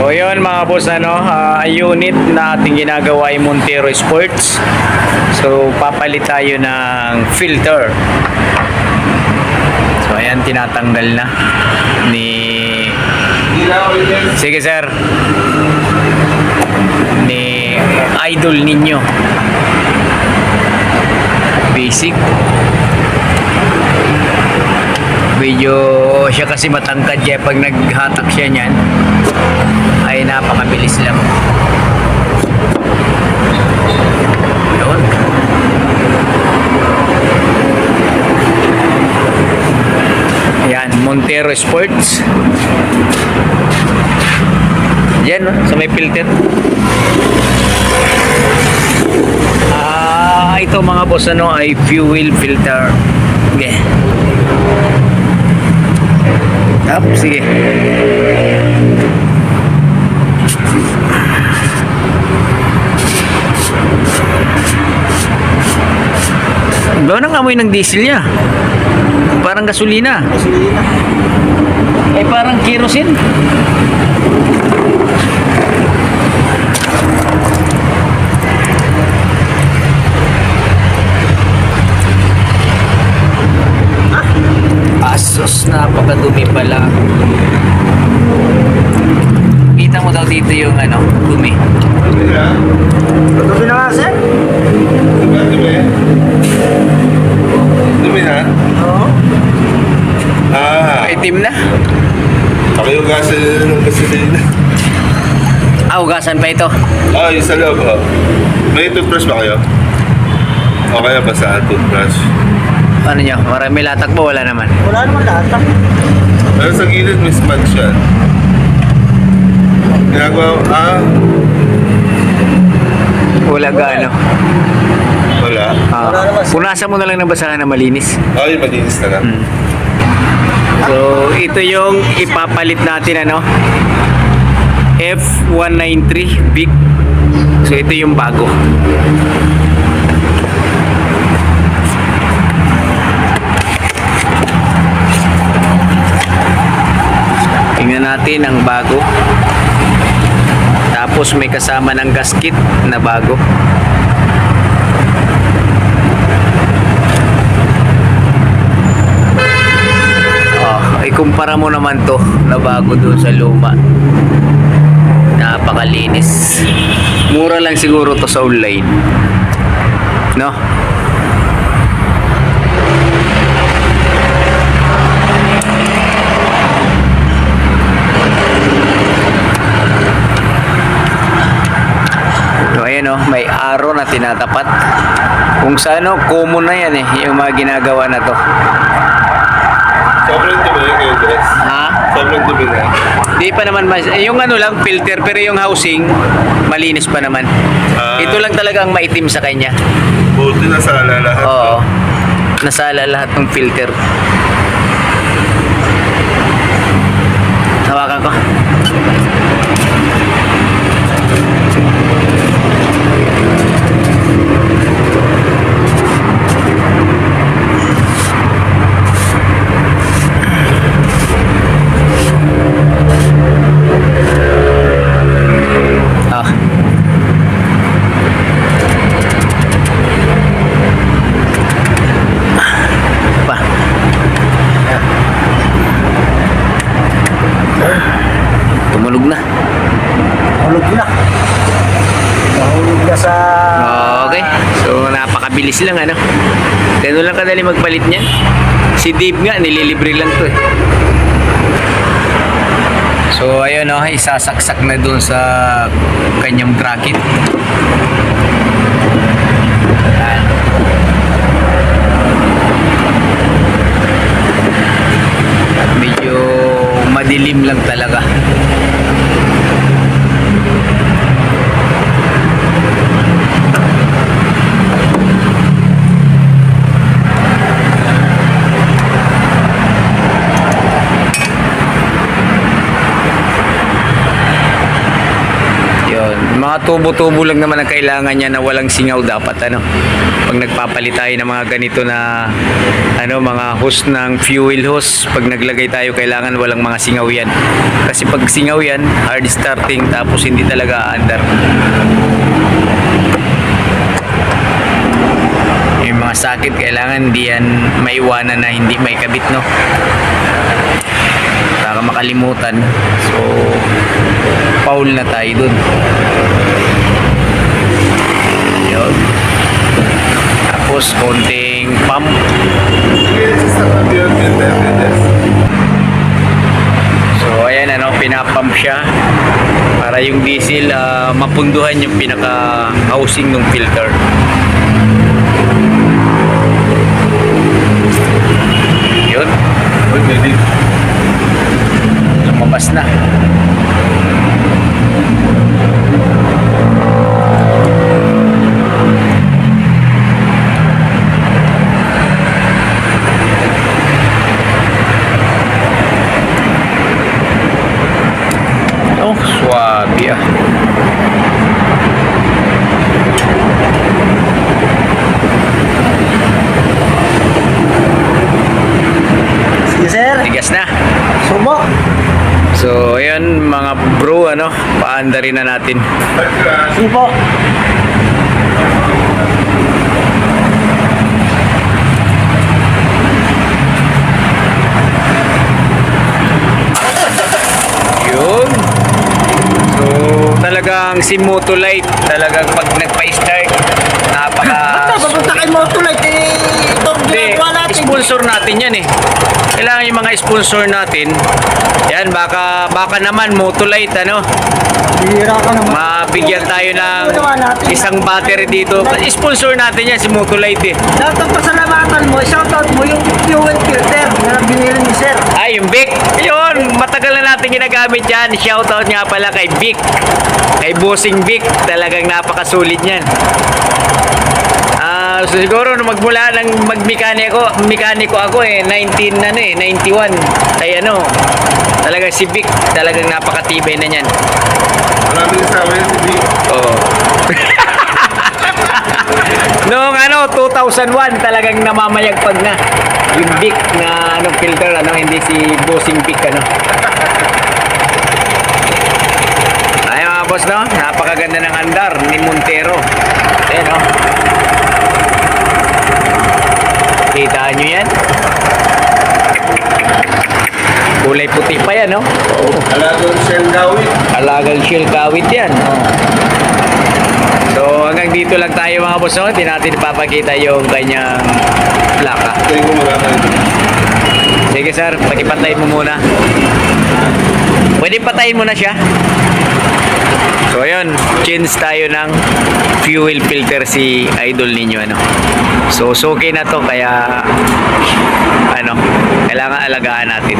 So yun mga boss, unit na ating ginagawa ay Montero Sports. So papalit tayo ng filter. So ayan, tinatanggal na ni... Sige sir. Ni idol ninyo. Basic. Medyo siya kasi matangkad kaya pag naghatak siya niyan ay napakabilis lang. Yun. Yan, Montero Sports. Yan, no? Sa may filter. Ito mga boss, ay fuel filter. Okay. Up, sige. Gawin ang amoy ng diesel niya. Parang gasolina. Gasolina. Eh parang kerosene. Asos, napakadumi pala. Kita mo daw dito yung dumi. Dumi na nga, sir. Dumi na? Oo. Itim na. Pakiugasan nila ng gasolina. Hugasan pa ito. Yung sa loob, May toothbrush ba kayo? O kaya ba sa toothbrush? Ano nyo? Marami latak ba? Wala naman. Wala naman lahat. Pero sa gilid may smudge yan. Ginagawa, Wala gaano. wala. Wala naman. Punasan mo na lang ng basahan na malinis. Yung malinis na lang. So, ito yung ipapalit natin, F193 Big. So, ito yung bago. Tingnan natin ang bago. Tapos may kasama ng gasket na bago. Ikumpara mo naman to na bago doon sa luma. Napakalinis. Mura lang siguro to sa online. No? So ayan may arrow na tinatapat. Kung sa common na yan yung mga ginagawa na to. Sobrang dumi na kayo, guys. Ha? Sobrang dumi na. Di pa naman yung lang filter, pero yung housing malinis pa naman. Ito lang talaga ang maitim sa kanya. Buti na sa lahat. Oo. Nasala lahat ng filter. Hawakan ko. Tumunog na. Hulog na. Mahulog na sa... Okay. So, napakabilis lang, Ganun lang kadali magpalit niyan. Si Dave nga, nililibre lang to So, ayun isasaksak na dun sa kanyang bracket. Ayan. Medyo madilim lang talaga. Mga tubo-tubo lang naman ang kailangan niya na walang singaw dapat ano. Pag nagpapalit tayo ng mga ganito na ano, mga hose ng fuel hose, pag naglagay tayo kailangan walang mga singaw yan. Kasi pag singaw yan, hard starting tapos hindi talaga aandar. Yung mga sakit kailangan hindi yan maiwanan na hindi may kabit, no? Baka makalimutan. So, foul na tayo dun. Yun. Tapos, konting pump. So, ayan, ano, pinapump siya para yung diesel mapunduhan yung pinaka-housing ng filter. Yun. Lumabas na. Oh, swabe ah. Sige, sir. Tigas na. Sumo. So, ayun mga bro, ano, paanda rin na natin. Sige po. Yun. So, talagang si Motolite, talagang pag nagpa-start, napaka... Papunta kay Motolite, ito Hindi, ginagawa natin. sponsor natin yan eh. Kailangan yung mga sponsor natin. Yan, baka naman Motolite, ano, Bihira ka naman. mabigyan tayo ng Ginawa natin. isang battery dito. Sponsor natin yan, si Motolite eh. Lahat ng pasalamatan mo, shoutout mo yung fuel filter na binili ni sir. Ay, yung Vic. Yun, matagal na natin ginagamit yan. Shoutout nga pala kay Vic. Kay Bossing Vic. Talagang napakasulit yan. So siguro nung magmula ng mekaniko ako 91. Ay ano, talagang si Vic, talagang napakatibay na niyan. Maraming kasama yan, hindi. Oo. Noong 2001 talagang namamayagpag na yung Vic na filter, hindi si Bossing Vic, Ay mga boss, no? Napakaganda ng andar ni Montero. Ayan, no? Kita nyo yan? Kulay puti pa yan, no? Alagang Shell Gawin. Alagang shell kawit yan. So hanggang dito lang tayo mga boss, no? Hindi natin ipapakita yung kanyang plaka. Tingin ko marami. Sige sir, pakipatay mo muna. Pwede patayin mo na siya. So ayun, change tayo ng fuel filter si idol ninyo, So okay na to, kaya kailangan alagaan natin.